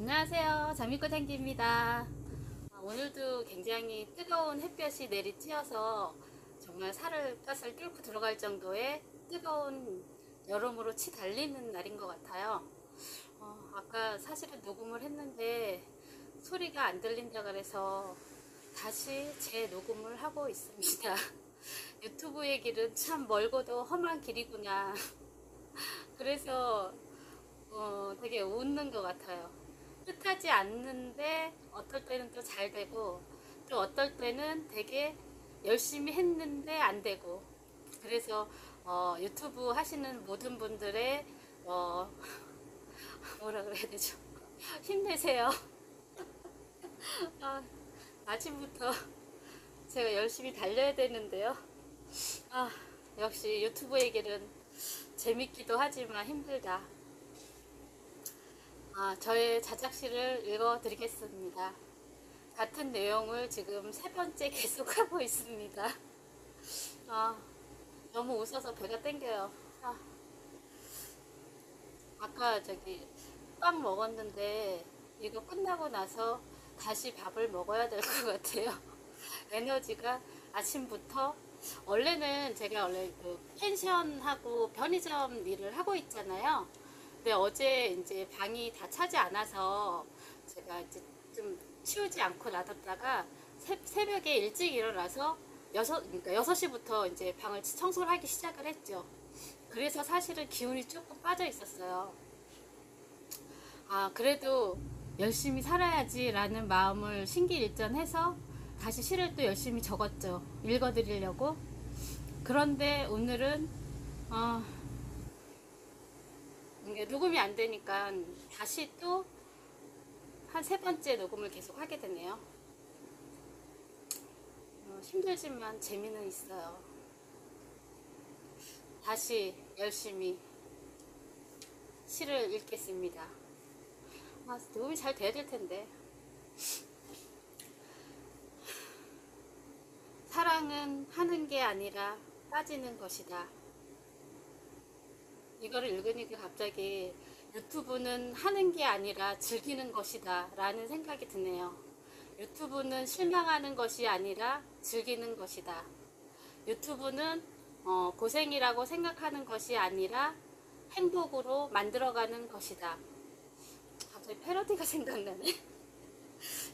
안녕하세요. 장미꽃 향기입니다. 오늘도 굉장히 뜨거운 햇볕이 내리쬐어서 정말 살을 가슬 뚫고 들어갈 정도의 뜨거운 여름으로 치달리는 날인 것 같아요. 아까 사실은 녹음을 했는데 소리가 안 들린다 그래서 다시 재녹음을 하고 있습니다. 유튜브의 길은 참 멀고도 험한 길이구나. 그래서 되게 웃는 것 같아요. 뜻하지 않는데 어떨 때는 또 잘 되고 또 어떨 때는 되게 열심히 했는데 안 되고, 그래서 유튜브 하시는 모든 분들의 뭐라 그래야 되죠? 힘내세요. 아, 아침부터 제가 열심히 달려야 되는데요. 아, 역시 유튜브의 길은 재밌기도 하지만 힘들다. 저의 자작시를 읽어드리겠습니다. 같은 내용을 지금 세 번째 계속하고 있습니다. 아, 너무 웃어서 배가 땡겨요. 아까 저기 빵 먹었는데 이거 끝나고 나서 다시 밥을 먹어야 될 것 같아요. 에너지가 아침부터, 원래는 제가 원래 그 펜션하고 편의점 일을 하고 있잖아요. 근데 어제 이제 방이 다 차지 않아서 제가 이제 좀 치우지 않고 놔뒀다가 새벽에 일찍 일어나서 그러니까 6시부터 이제 방을 청소를 하기 시작을 했죠. 그래서 사실은 기운이 조금 빠져 있었어요. 그래도 열심히 살아야지라는 마음을 신기일전해서 다시 시를 또 열심히 적었죠. 읽어드리려고. 그런데 오늘은 이게 녹음이 안 되니까 다시 또 한 세 번째 녹음을 계속 하게 되네요. 힘들지만 재미는 있어요. 다시 열심히 시를 읽겠습니다. 녹음이 잘 돼야 될 텐데. 사랑은 하는 게 아니라 빠지는 것이다. 이거를 읽으니까 갑자기 유튜브는 하는 게 아니라 즐기는 것이다 라는 생각이 드네요. 유튜브는 실망하는 것이 아니라 즐기는 것이다. 유튜브는 고생이라고 생각하는 것이 아니라 행복으로 만들어가는 것이다. 갑자기 패러디가 생각나네.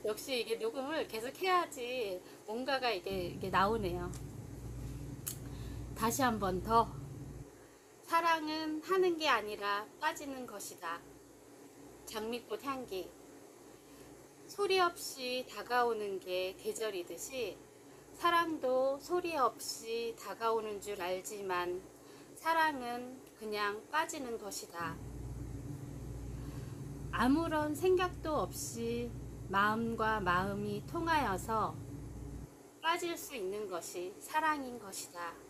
역시 이게 녹음을 계속 해야지 뭔가가 이게 나오네요. 다시 한 번 더. 사랑은 하는 게 아니라 빠지는 것이다. 장미꽃 향기. 소리 없이 다가오는 게 계절이듯이 사랑도 소리 없이 다가오는 줄 알지만 사랑은 그냥 빠지는 것이다. 아무런 생각도 없이 마음과 마음이 통하여서 빠질 수 있는 것이 사랑인 것이다.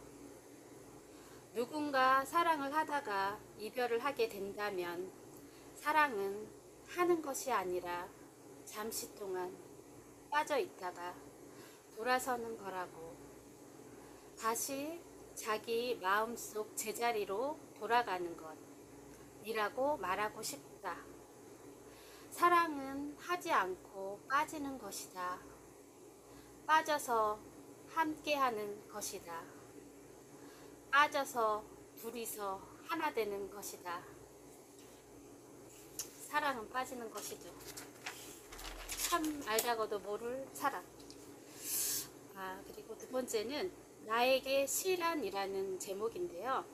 누군가 사랑을 하다가 이별을 하게 된다면 사랑은 하는 것이 아니라 잠시 동안 빠져 있다가 돌아서는 거라고. 다시 자기 마음속 제자리로 돌아가는 것이라고 말하고 싶다. 사랑은 하지 않고 빠지는 것이다. 빠져서 함께하는 것이다. 빠져서 둘이서 하나 되는 것이다. 사랑은 빠지는 것이죠. 참 알다가도 모를 사랑. 그리고 두 번째는 나에게 시란이라는 제목인데요.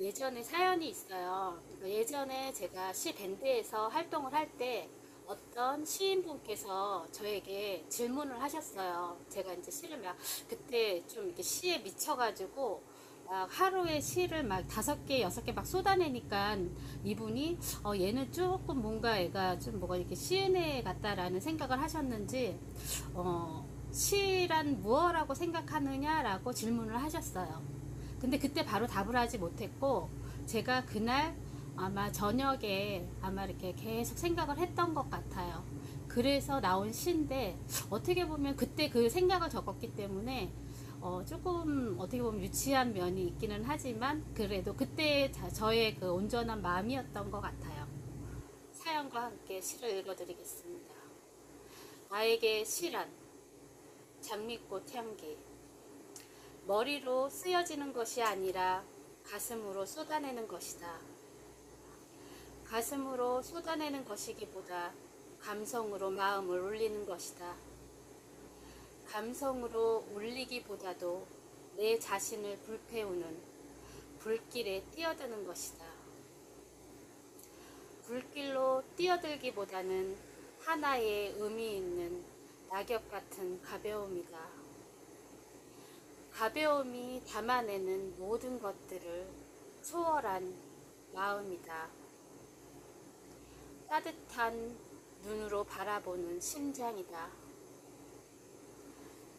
예전에 사연이 있어요. 예전에 제가 시 밴드에서 활동을 할 때 어떤 시인분께서 저에게 질문을 하셨어요. 제가 이제 시를 그때 좀 이렇게 시에 미쳐가지고 하루에 시를 5개, 6개 막 쏟아내니까 이분이 얘는 조금 뭔가 애가 좀 뭐가 이렇게 시인 애 같다라는 생각을 하셨는지 시란 무엇이라고 생각하느냐라고 질문을 하셨어요. 근데 그때 바로 답을 하지 못했고 제가 그날 아마 저녁에 이렇게 계속 생각을 했던 것 같아요. 그래서 나온 시인데 어떻게 보면 그때 그 생각을 적었기 때문에 조금 어떻게 보면 유치한 면이 있기는 하지만 그래도 그때 저의 그 온전한 마음이었던 것 같아요. 사연과 함께 시를 읽어드리겠습니다. 나에게 시란 장미꽃 향기. 머리로 쓰여지는 것이 아니라 가슴으로 쏟아내는 것이다. 가슴으로 쏟아내는 것이기보다 감성으로 마음을 울리는 것이다. 감성으로 울리기보다도 내 자신을 불태우는 불길에 뛰어드는 것이다. 불길로 뛰어들기보다는 하나의 의미 있는 낙엽 같은 가벼움이다. 가벼움이 담아내는 모든 것들을 초월한 마음이다. 따뜻한 눈으로 바라보는 심장이다.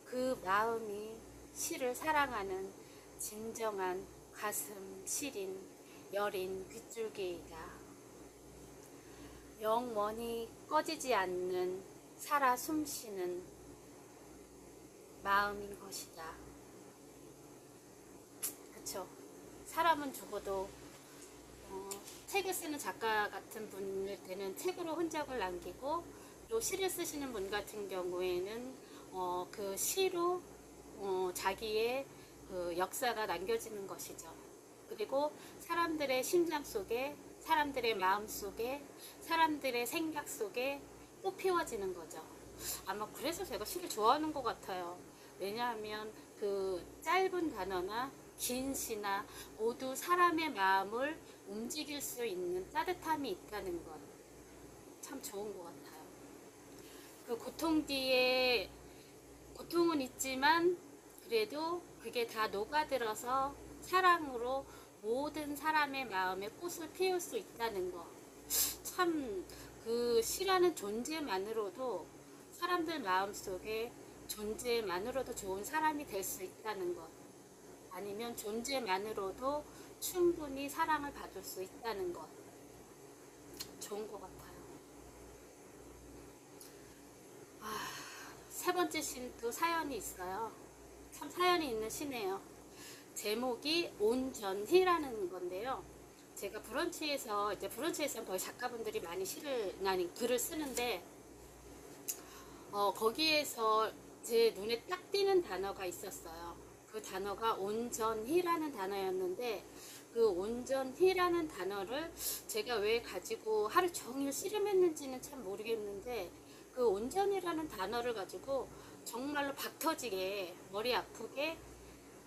그 마음이 시를 사랑하는 진정한 가슴 시린 여린 빗줄기이다. 영원히 꺼지지 않는 살아 숨쉬는 마음인 것이다. 그쵸? 사람은 죽어도 책을 쓰는 작가 같은 분일 때는 책으로 흔적을 남기고, 또 시를 쓰시는 분 같은 경우에는 그 시로 자기의 그 역사가 남겨지는 것이죠. 그리고 사람들의 심장 속에, 사람들의 마음 속에, 사람들의 생각 속에 꽃피워지는 거죠. 아마 그래서 제가 시를 좋아하는 것 같아요. 왜냐하면 그 짧은 단어나 긴 시나 모두 사람의 마음을 움직일 수 있는 따뜻함이 있다는 것, 참 좋은 것 같아요. 그 고통 뒤에 고통은 있지만 그래도 그게 다 녹아들어서 사랑으로 모든 사람의 마음에 꽃을 피울 수 있다는 것, 참 그 시라는 존재만으로도 사람들 마음속에 존재만으로도 좋은 사람이 될 수 있다는 것, 아니면 존재만으로도 충분히 사랑을 받을 수 있다는 것, 좋은 것 같아요. 세 번째 시는 또 사연이 있어요. 참 사연이 있는 시네요. 제목이 온전히라는 건데요. 제가 브런치에서 거의 작가분들이 많이 글을 쓰는데, 거기에서 제 눈에 딱 띄는 단어가 있었어요. 그 단어가 온전히라는 단어였는데, 그 온전히라는 단어를 제가 왜 가지고 하루 종일 씨름했는지는 참 모르겠는데, 그 온전히라는 단어를 가지고 정말로 박터지게 머리 아프게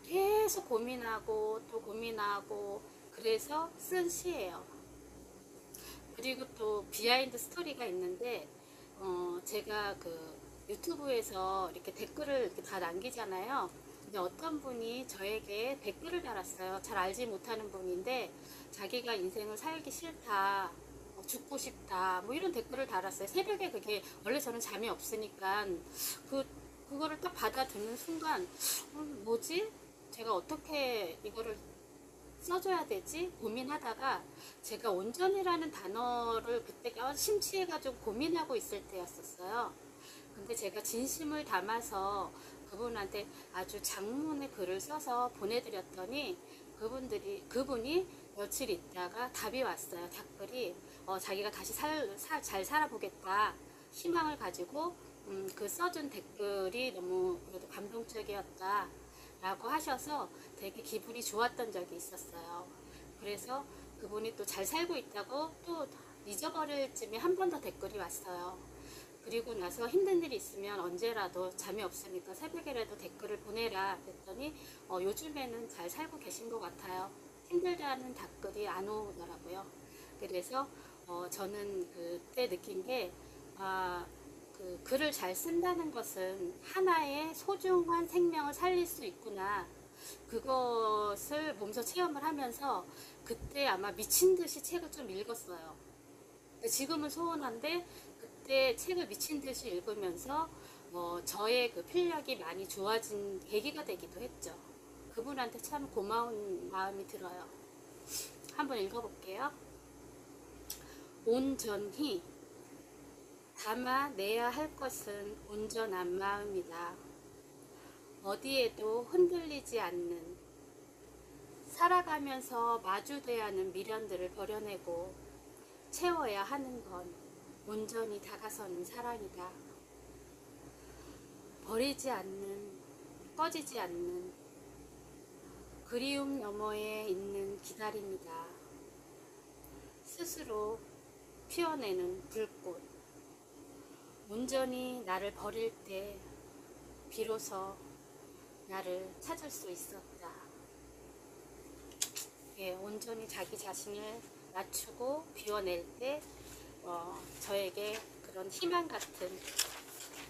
계속 고민하고 또 고민하고, 그래서 쓴 시예요. 그리고 또 비하인드 스토리가 있는데, 제가 그 유튜브에서 이렇게 댓글을 이렇게 다 남기잖아요. 근데 어떤 분이 저에게 댓글을 달았어요. 잘 알지 못하는 분인데, 자기가 인생을 살기 싫다, 죽고 싶다, 뭐 이런 댓글을 달았어요. 새벽에. 그게 원래 저는 잠이 없으니까 그거를 딱 받아 듣는 순간, 뭐지? 제가 어떻게 이거를 써줘야 되지? 고민하다가 제가 온전이라는 단어를 그때 심취해가지고 고민하고 있을 때였었어요. 근데 제가 진심을 담아서 그분한테 아주 장문의 글을 써서 보내드렸더니, 그분이 며칠 있다가 답이 왔어요. 댓글이 자기가 다시 잘 살아보겠다 희망을 가지고 그 써준 댓글이 너무 그래도 감동적이었다 라고 하셔서 되게 기분이 좋았던 적이 있었어요. 그래서 그분이 또 잘 살고 있다고 또 잊어버릴 쯤에 한 번 더 댓글이 왔어요. 그리고 나서 힘든 일이 있으면 언제라도 잠이 없으니까 새벽에라도 댓글을 보내라 그랬더니 요즘에는 잘 살고 계신 것 같아요. 힘들다는 댓글이 안 오더라고요. 그래서 저는 그때 느낀 게, 그 글을 잘 쓴다는 것은 하나의 소중한 생명을 살릴 수 있구나, 그것을 몸소 체험을 하면서 그때 아마 미친 듯이 책을 좀 읽었어요. 지금은 소원한데 그때 책을 미친 듯이 읽으면서 저의 그 필력이 많이 좋아진 계기가 되기도 했죠. 그분한테 참 고마운 마음이 들어요. 한번 읽어볼게요. 온전히 담아내야 할 것은 온전한 마음이다. 어디에도 흔들리지 않는, 살아가면서 마주대야 하는 미련들을 버려내고 채워야 하는 건 온전히 다가서는 사랑이다. 버리지 않는, 꺼지지 않는 그리움 너머에 있는 기다림이다. 스스로 피워내는 불꽃. 온전히 나를 버릴 때 비로소 나를 찾을 수 있었다. 예, 온전히 자기 자신을 낮추고 비워낼 때 저에게 그런 희망 같은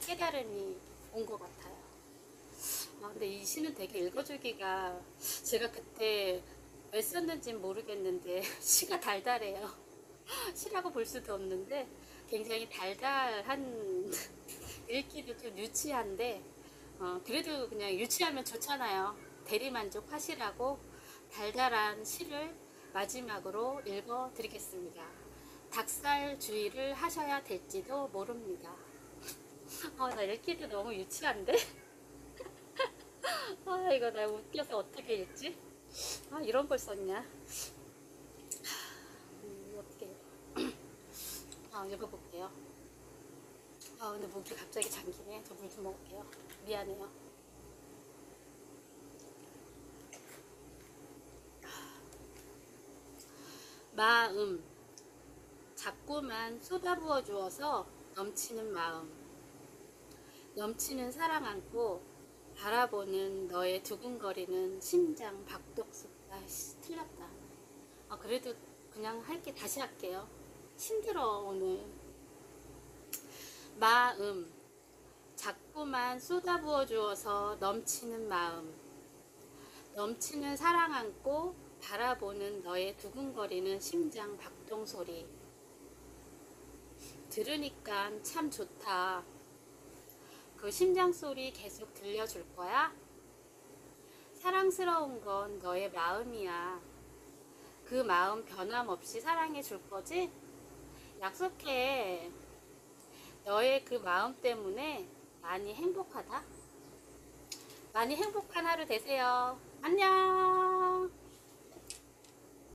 깨달음이 온 것 같아요. 근데 이 시는 되게 읽어주기가, 제가 그때 왜 썼는지는 모르겠는데 시가 달달해요. 시라고 볼 수도 없는데 굉장히 달달한 읽기도 좀 유치한데 그래도 그냥 유치하면 좋잖아요. 대리만족 하시라고 달달한 시를 마지막으로 읽어 드리겠습니다. 닭살 주의를 하셔야 될지도 모릅니다. 나 읽기도 너무 유치한데? 이거 나 웃겨서 어떻게 읽지? 이런 걸 썼냐? 어떻게 읽어볼게요. 근데 목이 갑자기 잠기네. 저 물 좀 먹을게요. 미안해요. 마음. 자꾸만 쏟아부어 주어서 넘치는 마음. 넘치는 사랑 안고 바라보는 너의 두근거리는 심장 박독수. 아이씨, 틀렸다. 그래도 그냥 할게. 다시 할게요. 힘들어 오늘. 마음. 자꾸만 쏟아부어 주어서 넘치는 마음. 넘치는 사랑 안고 바라보는 너의 두근거리는 심장 박동 소리. 들으니까 참 좋다. 그 심장 소리 계속 들려줄 거야? 사랑스러운 건 너의 마음이야. 그 마음 변함없이 사랑해 줄 거지? 약속해. 너의 그 마음 때문에 많이 행복하다. 많이 행복한 하루 되세요. 안녕.